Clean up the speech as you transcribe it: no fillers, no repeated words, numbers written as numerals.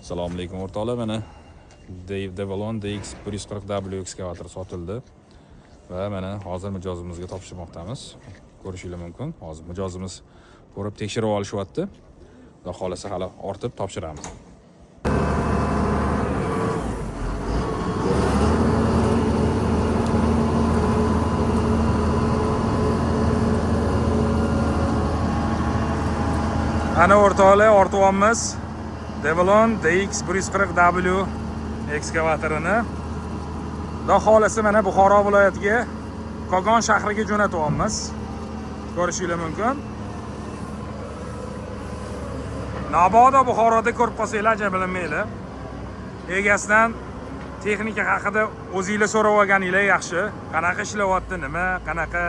Assalomu alaykum o'rtoqlar, mana Devon DX140W ekskavator sotildi va mana hozir mijozimizga topshirmoqdamiz. Ko'rishingiz mumkin. Hozir mijozimiz ko'rib tekshirib olishyapti. Xudo xolasa hali ortib topshiramiz. Ana o'rtoqlar, ortyapmiz. Devon DX140W ekskavatorini. Xudo xolasa mana Buxoro viloyatiga Kogon shahriga jo'natyapmiz. Ko'rishingiz mumkin. Nabodo Buxoroda ko'rib qolsanglar ajablanmanglar. Egasidan texnika haqida o'zingizlar so'rab olganinglar yaxshi. Qanaqa ishlayapti, nima, qanaqa